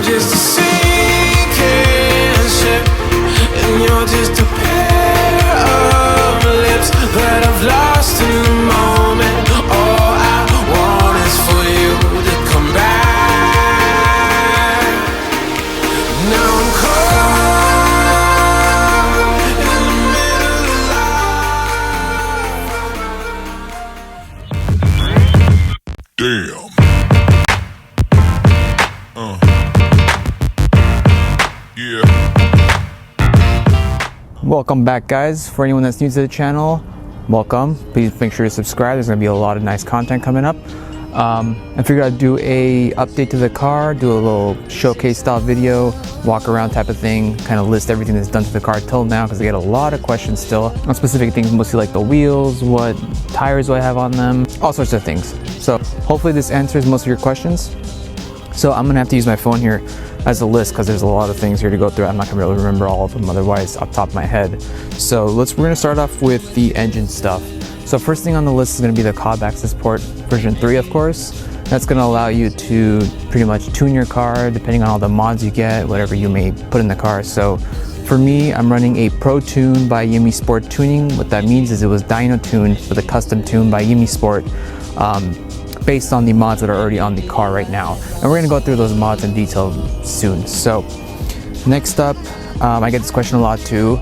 just a sinking ship, and you're just a pair of lips that I've lost in the moment. All I want is for you to come back. Now I'm caught in the middle of life. Damn. Welcome back, guys. For anyone that's new to the channel, welcome. Please make sure to subscribe. There's gonna be a lot of nice content coming up. I figured I'd do a update to the car, do a little showcase style video, walk around type of thing, kind of list everything that's done to the car till now, because I get a lot of questions still on specific things, mostly like the wheels, what tires do I have on them, all sorts of things. So hopefully this answers most of your questions. So I'm gonna have to use my phone here as a list because there's a lot of things here to go through. I'm not gonna be able to remember all of them otherwise off the top of my head. So we're gonna start off with the engine stuff. So first thing on the list is gonna be the Cobb access port version 3, of course. That's gonna allow you to pretty much tune your car depending on all the mods you get, whatever you may put in the car. So for me, I'm running a ProTune by Yimi Sport Tuning. What that means is it was dyno tuned with a custom tune by Yimi Sport, based on the mods that are already on the car right now. And we're gonna go through those mods in detail soon. So next up, I get this question a lot too,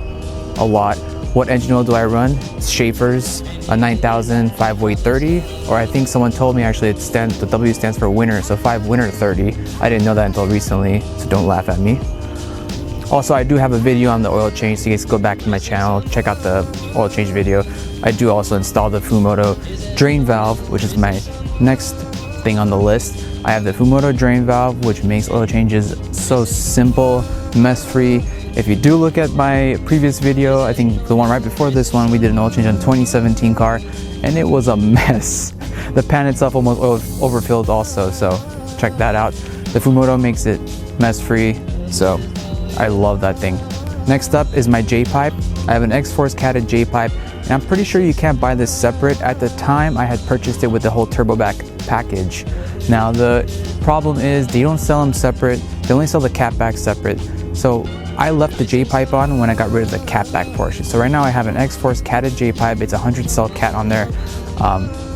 What engine oil do I run? It's Schaeffer's, a 9000 5-way 30, or I think someone told me actually the W stands for winter, so 5 winter 30. I didn't know that until recently, so don't laugh at me. Also, I do have a video on the oil change, so you guys go back to my channel, check out the oil change video. I do also install the Mishimoto drain valve, which is my next thing on the list. I have the Mishimoto drain valve, which makes oil changes so simple, mess-free. If you do look at my previous video, I think the one right before this one, we did an oil change on 2017 car, and it was a mess. The pan itself almost overfilled also, so check that out. The Mishimoto makes it mess-free, so I love that thing. Next up is my J-pipe. I have an X-Force catted J-pipe, and I'm pretty sure you can't buy this separate. At the time, I had purchased it with the whole turbo back package. Now the problem is they don't sell them separate. They only sell the cat back separate. So I left the J-pipe on when I got rid of the cat back portion. So right now I have an X-Force catted J-pipe. It's a 100 cell cat on there.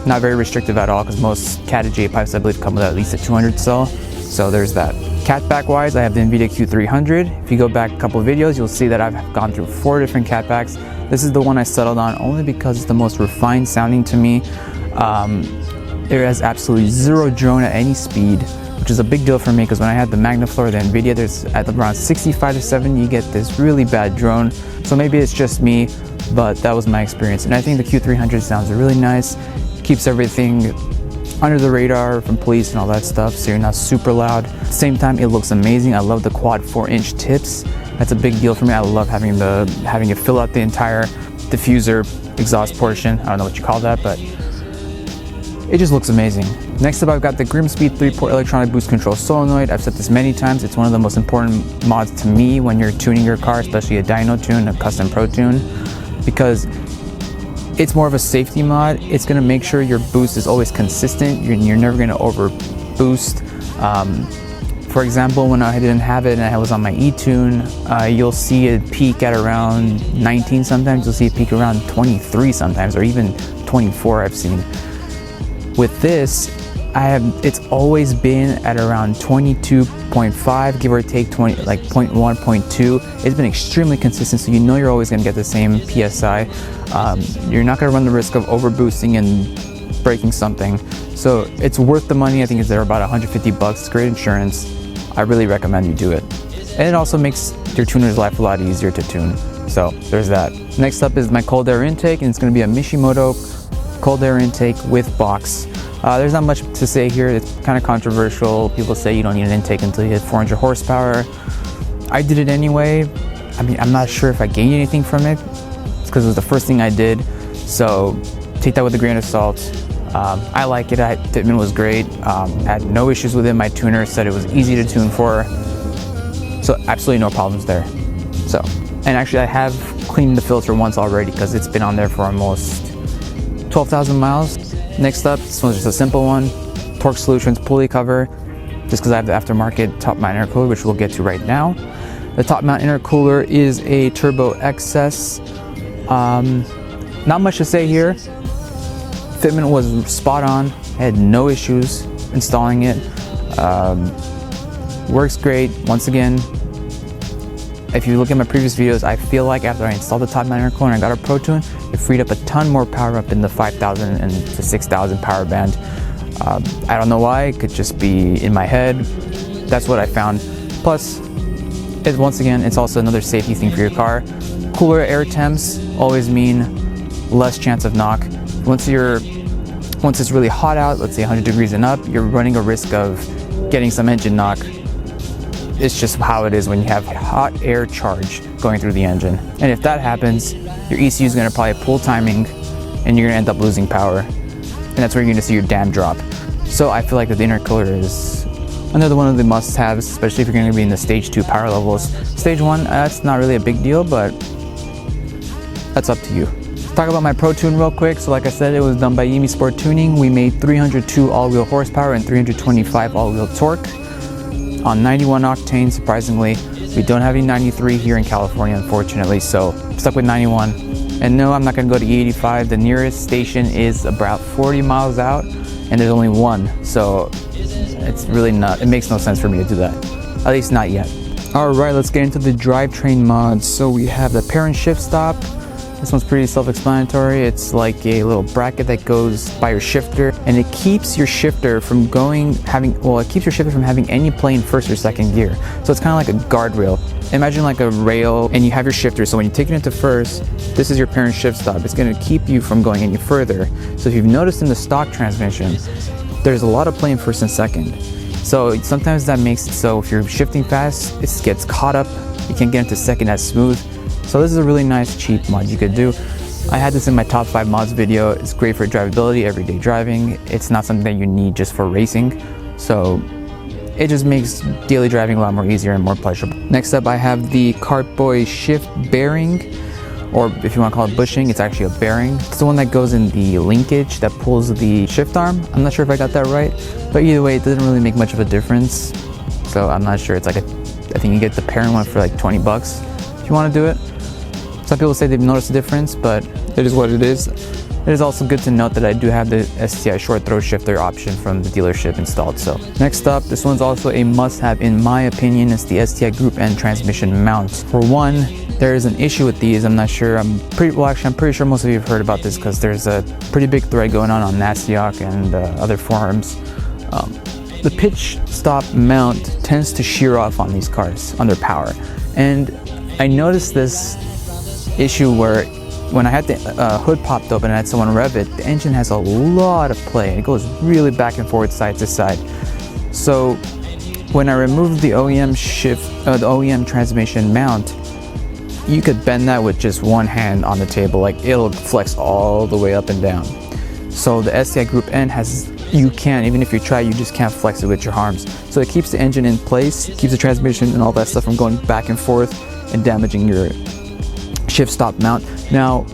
Not very restrictive at all because most catted J-pipes I believe come with at least a 200 cell. So there's that. Cat back wise, I have the Invidia Q300. If you go back a couple of videos, you'll see that I've gone through 4 different cat backs. This is the one I settled on only because it's the most refined sounding to me. It has absolutely zero drone at any speed, which is a big deal for me because when I had the MagnaFloor, the Invidia, there's at around 65 to 70, you get this really bad drone. So maybe it's just me, but that was my experience. And I think the Q300 sounds really nice, keeps everything under the radar from police and all that stuff, so you're not super loud. At the same time, it looks amazing. I love the quad 4-inch tips. That's a big deal for me. I love having it fill out the entire diffuser exhaust portion. I don't know what you call that, but it just looks amazing. Next up, I've got the Grimmspeed 3-port electronic boost control solenoid. I've said this many times. It's one of the most important mods to me when you're tuning your car, especially a dyno tune, a custom ProTune, because it's more of a safety mod. It's gonna make sure your boost is always consistent. You're never gonna over boost. For example, when I didn't have it and I was on my E-Tune, you'll see it peak at around 19 sometimes. You'll see it peak around 23 sometimes, or even 24 I've seen. With this, it's always been at around 22.5, give or take 20, like 0.1, 0.2. It's been extremely consistent, so you know you're always gonna get the same PSI. You're not gonna run the risk of overboosting and breaking something. So it's worth the money. I think they're about 150 bucks. It's great insurance. I really recommend you do it. And it also makes your tuner's life a lot easier to tune. So there's that. Next up is my cold air intake, and it's gonna be a Mishimoto cold air intake with box. There's not much to say here. It's kind of controversial. People say you don't need an intake until you hit 400 horsepower. I did it anyway. I mean, I'm not sure if I gained anything from it. It's because it was the first thing I did. So take that with a grain of salt. I like it. Fitment was great. Had no issues with it. My tuner said it was easy to tune for. So absolutely no problems there. So, and actually I have cleaned the filter once already because it's been on there for almost 12,000 miles. Next up, this one's just a simple one. Torque Solutions pulley cover. just because I have the aftermarket top mount intercooler, which we'll get to right now. The top mount intercooler is a TurboXS. Not much to say here. Fitment was spot on. I had no issues installing it. Works great. Once again, if you look at my previous videos, I feel like after I installed the top mount intercooler and I got a ProTune, it freed up a ton more power up in the 5,000 and to 6,000 power band. I don't know why. It could just be in my head. That's what I found. Plus, once again, it's also another safety thing for your car. Cooler air temps always mean less chance of knock. Once it's really hot out, let's say 100 degrees and up, you're running a risk of getting some engine knock. It's just how it is when you have hot air charge going through the engine. And if that happens, your ECU is going to probably pull timing and you're going to end up losing power. And that's where you're going to see your dam drop. So I feel like the intercooler is another one of the must-haves, especially if you're going to be in the stage 2 power levels. Stage 1, that's not really a big deal, but that's up to you. Let's talk about my ProTune real quick. So like I said, it was done by Yimi Sport Tuning. We made 302 all-wheel horsepower and 325 all-wheel torque on 91 octane. Surprisingly, we don't have any 93 here in California, unfortunately, so I'm stuck with 91. And no, I'm not going to go to E85. The nearest station is about 40 miles out, and there's only one, so it's really not, it makes no sense for me to do that, at least not yet. All right, let's get into the drivetrain mods. So we have the Perrin shift stop. This one's pretty self-explanatory. It's like a little bracket that goes by your shifter, and it keeps your shifter from having any play in first or second gear. So it's kind of like a guardrail. Imagine like a rail, and you have your shifter. So when you take it into first, this is your Perrin shift stop. It's going to keep you from going any further. So if you've noticed in the stock transmission, there's a lot of play in first and second. So sometimes that makes it so if you're shifting fast, it gets caught up. You can't get into second as smooth. So this is a really nice cheap mod you could do. I had this in my top 5 mods video. It's great for drivability, everyday driving. It's not something that you need just for racing. So it just makes daily driving a lot more easier and more pleasurable. Next up, I have the Kartboy shift bearing, or if you want to call it bushing, it's actually a bearing. It's the one that goes in the linkage that pulls the shift arm. I'm not sure if I got that right, but either way, it doesn't really make much of a difference. So I'm not sure. It's like I think you get the Perrin one for like 20 bucks if you want to do it. Some people say they've noticed a difference, but it is what it is. It is also good to note that I do have the STI short throw shifter option from the dealership installed. So next up, this one's also a must-have in my opinion. It's the STI Group N transmission mount. For one, there is an issue with these. I'm pretty sure most of you have heard about this because there's a pretty big thread going on Nastiok and other forums. The pitch stop mount tends to shear off on these cars under power, and I noticed this issue where when I had the hood popped open and I had someone rev it, the engine has a lot of play. It goes really back and forth, side to side. So when I removed the the OEM transmission mount, you could bend that with just one hand on the table. Like it'll flex all the way up and down. So the STI Group N even if you try, you just can't flex it with your arms. So it keeps the engine in place, keeps the transmission and all that stuff from going back and forth and damaging your shift stop mount. Now,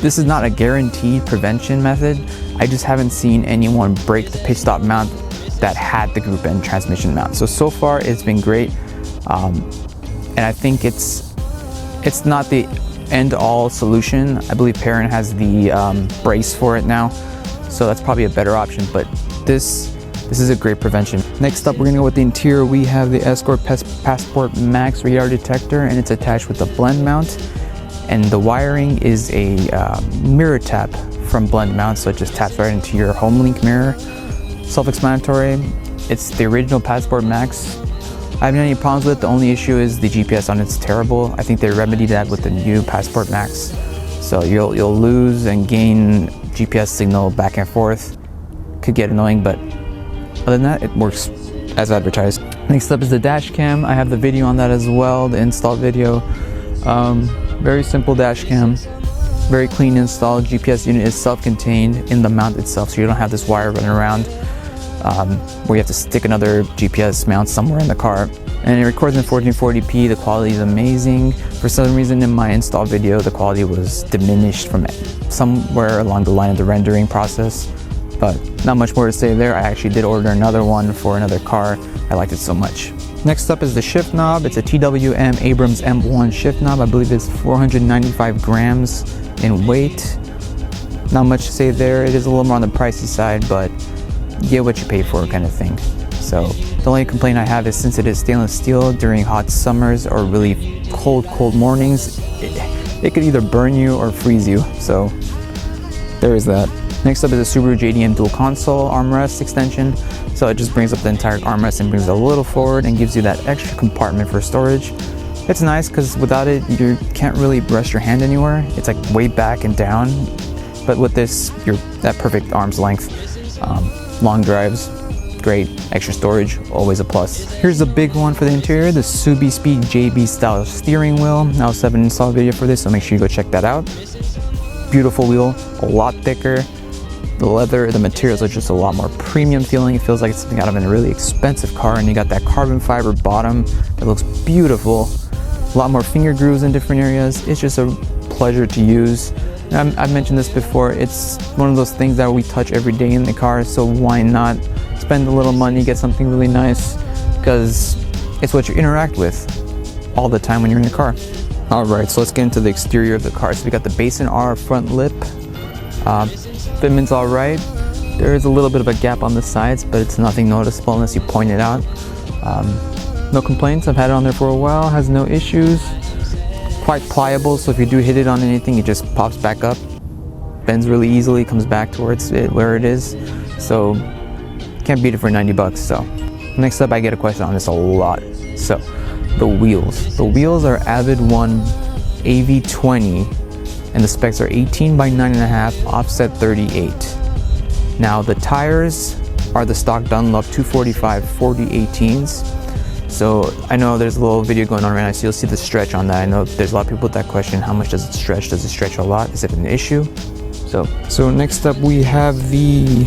this is not a guaranteed prevention method. I just haven't seen anyone break the pitch stop mount that had the Group N transmission mount. So far it's been great. And I think it's not the end-all solution. I believe Perrin has the brace for it now. So that's probably a better option, but this is a great prevention. Next up, we're gonna go with the interior. We have the Escort Passport Max radar detector, and it's attached with the Blendmount. And the wiring is a mirror tap from Blendmount, so it just taps right into your home link mirror. Self-explanatory. It's the original Passport Max. I haven't had any problems with it. The only issue is the GPS on it's terrible. I think they remedied that with the new Passport Max. So you'll lose and gain GPS signal back and forth. Could get annoying, but other than that, it works as advertised. Next up is the dash cam. I have the video on that as well, the install video. Very simple dash cam, very clean install. GPS unit is self-contained in the mount itself, so you don't have this wire running around where you have to stick another GPS mount somewhere in the car. And it records in 1440p. The quality is amazing. For some reason in my install video, the quality was diminished from somewhere along the line of the rendering process, But not much more to say there. I actually did order another one for another car. I liked it so much. Next up is the shift knob. It's a TWM Abrams M1 shift knob. I believe it's 495 grams in weight. Not much to say there. It is a little more on the pricey side, but get what you pay for kind of thing. So the only complaint I have is since it is stainless steel during hot summers or really cold mornings, it could either burn you or freeze you. So there is that. Next up is a Subaru JDM dual console armrest extension. So it just brings up the entire armrest and brings it a little forward and gives you that extra compartment for storage. It's nice because without it, you can't really rest your hand anywhere. It's like way back and down. But with this, you're at perfect arm's length. Long drives, great. Extra storage, always a plus. Here's the big one for the interior, the SubiSpeed JB style steering wheel. I also have an install video for this, so make sure you go check that out. Beautiful wheel, a lot thicker. The leather, the materials are just a lot more premium feeling. It feels like it's something out of a really expensive car, and you got that carbon fiber bottom that looks beautiful. A lot more finger grooves in different areas. It's just a pleasure to use. I've mentioned this before, it's one of those things that we touch every day in the car, so why not spend a little money, get something really nice, because it's what you interact with all the time when you're in the car. Alright, so let's get into the exterior of the car. So we got the Bayson R front lip. Fitment's alright. There is a little bit of a gap on the sides, but it's nothing noticeable unless you point it out. No complaints, I've had it on there for a while, has no issues. Quite pliable, so if you do hit it on anything, it just pops back up, bends really easily, comes back towards it where it is. So can't beat it for 90 bucks. So next up, I get a question on this a lot. So the wheels. The wheels are Avid-1 AV-20 and the specs are 18 by 9.5, offset 38. Now the tires are the stock Dunlop 245 40 18s. So I know there's a little video going on right now, so you'll see the stretch on that. I know there's a lot of people with that question, how much does it stretch? Does it stretch a lot? Is it an issue? So next up we have the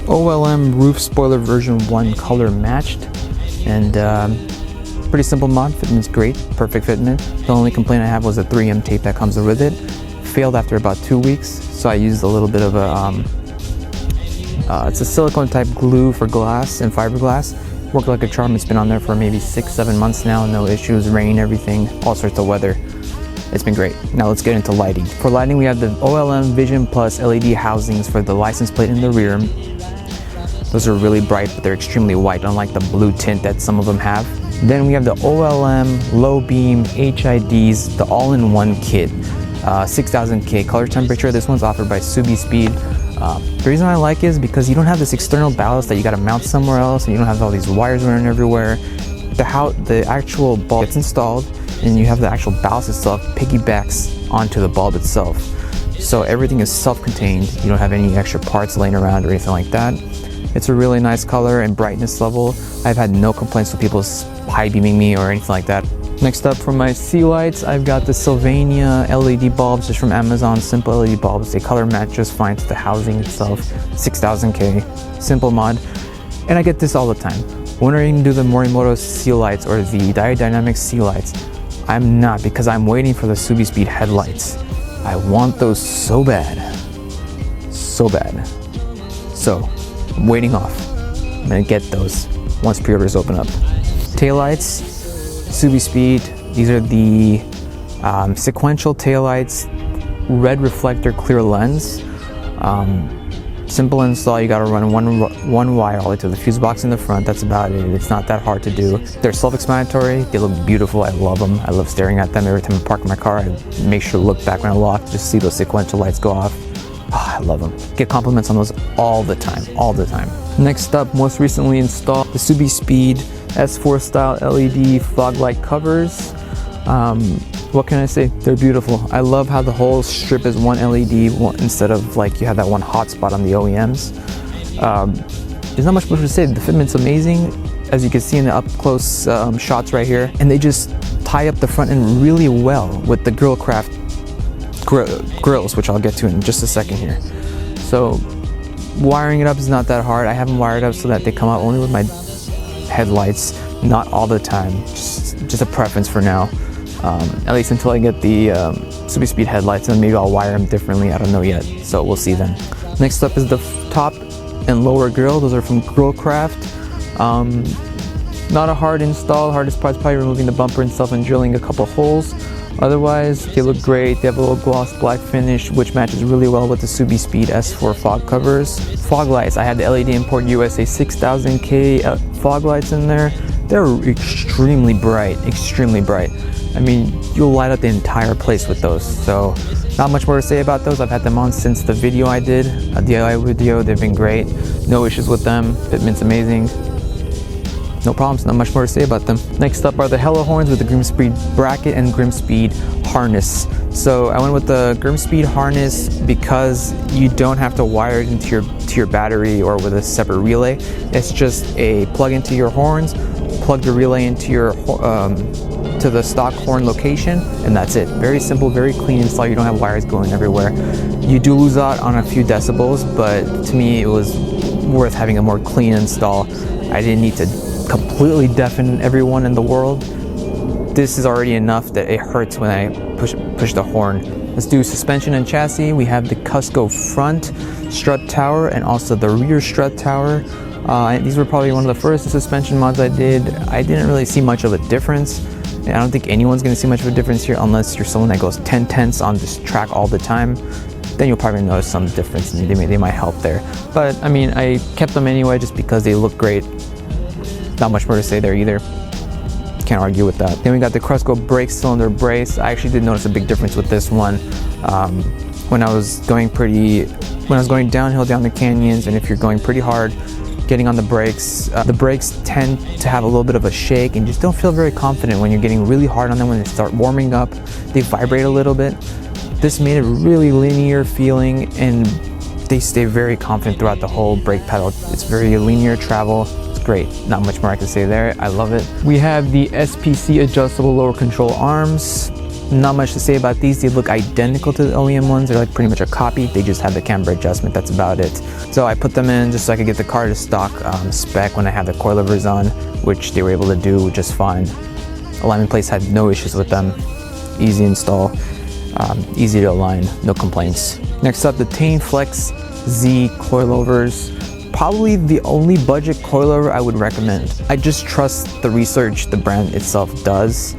OLM roof spoiler version 1 color matched. And pretty simple mod, fitment's great, perfect fitment. The only complaint I have was the 3M tape that comes with it. Failed after about 2 weeks, so I used a little bit of a, it's a silicone type glue for glass and fiberglass. Worked like a charm. It's been on there for maybe 6-7 months now, no issues, rain, everything, all sorts of weather. It's been great. Now let's get into lighting. For lighting, we have the OLM Vision Plus LED housings for the license plate in the rear. Those are really bright, but they're extremely white, unlike the blue tint that some of them have. Then we have the OLM Low Beam HIDs, the all-in-one kit. 6000K color temperature. This one's offered by SubiSpeed. The reason I like it is because you don't have this external ballast that you got to mount somewhere else, and you don't have all these wires running everywhere. The actual bulb gets installed, and you have the actual ballast itself piggybacks onto the bulb itself. So everything is self-contained. You don't have any extra parts laying around or anything like that. It's a really nice color and brightness level. I've had no complaints with people high beaming me or anything like that. Next up, for my sea lights, I've got the Sylvania LED bulbs just from Amazon. Simple LED bulbs. They color match just fine to the housing itself. 6000K, simple mod. And I get this all the time. When are you going to do the Mishimoto sea lights or the Dynamic sea lights? I'm not, because I'm waiting for the SubiSpeed headlights. I want those so bad. So bad. So I'm waiting off. I'm going to get those once pre-orders open up. Taillights, SubiSpeed. These are the sequential taillights, red reflector, clear lens. Simple install. You got to run one wire all the way to the fuse box in the front. That's about it. It's not that hard to do. They're self-explanatory. They look beautiful. I love them. I love staring at them every time I park my car. I make sure to look back when I lock, just see those sequential lights go off. Oh, I love them. Get compliments on those all the time, all the time. Next up, most recently installed, the SubiSpeed S4 style LED fog light covers. What can I say? They're beautiful. I love how the whole strip is one LED instead of like you have that one hotspot on the OEMs. There's not much more to say. The fitment's amazing, as you can see in the up close shots right here, and they just tie up the front end really well with the GrillCraft grills, which I'll get to in just a second here. So wiring it up is not that hard. I have them wired up so that they come out only with my headlights, not all the time. Just a preference for now. At least until I get the SubiSpeed headlights, and maybe I'll wire them differently. I don't know yet, so we'll see then. Next up is the top and lower grille. Those are from GrillCraft. Not a hard install. Hardest part's probably removing the bumper itself and drilling a couple holes. Otherwise, they look great. They have a little gloss black finish, which matches really well with the SubiSpeed S4 fog covers. Fog lights, I had the LED Import USA 6000K fog lights in there. They're extremely bright, extremely bright. I mean, you'll light up the entire place with those. So not much more to say about those. I've had them on since the video I did, a DIY video. They've been great. No issues with them. Fitment's amazing. No problems, not much more to say about them. Next up are the Hello horns with the Grimmspeed bracket and Grimmspeed harness. So I went with the Grimmspeed harness because you don't have to wire it into your battery or with a separate relay. It's just a plug into your horns, plug the relay into your to the stock horn location, and that's it. Very simple, very clean install. You don't have wires going everywhere. You do lose out on a few decibels, but to me it was worth having a more clean install. I didn't need to completely deafen everyone in the world. This is already enough that it hurts when I push the horn. Let's do suspension and chassis. We have the Cusco front strut tower and also the rear strut tower. These were probably one of the first suspension mods I did. I didn't really see much of a difference. And I don't think anyone's going to see much of a difference here unless you're someone that goes 10/10 on this track all the time. Then you'll probably notice some difference and they might help there. But I mean, I kept them anyway just because they look great. Not much more to say there either. Can't argue with that. Then we got the Cusco brake cylinder brace. I actually did notice a big difference with this one. When I was going downhill down the canyons, and if you're going pretty hard, getting on the brakes tend to have a little bit of a shake and just don't feel very confident when you're getting really hard on them. When they start warming up, they vibrate a little bit. This made it really linear feeling, and they stay very confident throughout the whole brake pedal. It's very linear travel. Great, not much more I can say there. I love it. We have the SPC adjustable lower control arms. Not much to say about these. They look identical to the OEM ones. They're like pretty much a copy. They just have the camber adjustment. That's about it. So I put them in just so I could get the car to stock spec when I had the coilovers on, which they were able to do just fine. Alignment plates had no issues with them. Easy install, easy to align, no complaints. Next up, the Tein Flex Z coilovers. Probably the only budget coilover I would recommend. I just trust the research the brand itself does,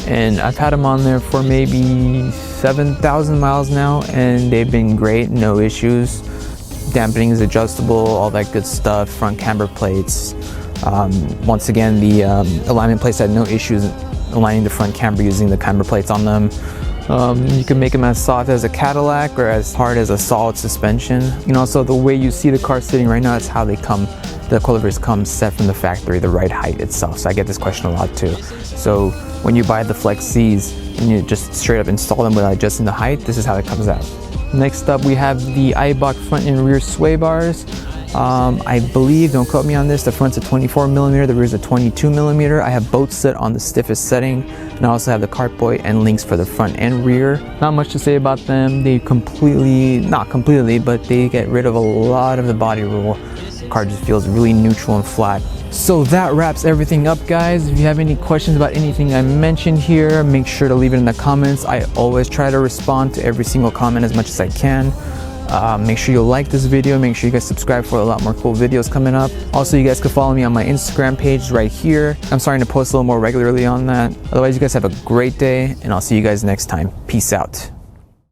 and I've had them on there for maybe 7,000 miles now, and they've been great, no issues. Dampening is adjustable, all that good stuff. Front camber plates. Once again, the alignment plates had no issues aligning the front camber using the camber plates on them. You can make them as soft as a Cadillac or as hard as a solid suspension. And also the way you see the car sitting right now is how they come, the coilovers come set from the factory, the right height itself. So I get this question a lot too. So when you buy the Flex Zs and you just straight up install them without adjusting the height, this is how it comes out. Next up, we have the Eibach front and rear sway bars. I believe, don't quote me on this, the front's a 24mm, the rear's a 22mm. I have both set on the stiffest setting, and I also have the Kartboy and links for the front and rear. Not much to say about them. They not completely, but they get rid of a lot of the body roll. The car just feels really neutral and flat. So that wraps everything up, guys. If you have any questions about anything I mentioned here, make sure to leave it in the comments. I always try to respond to every single comment as much as I can. Make sure you like this video. Make sure you guys subscribe for a lot more cool videos coming up. Also, you guys can follow me on my Instagram page right here. I'm starting to post a little more regularly on that. Otherwise, you guys have a great day, and I'll see you guys next time. Peace out.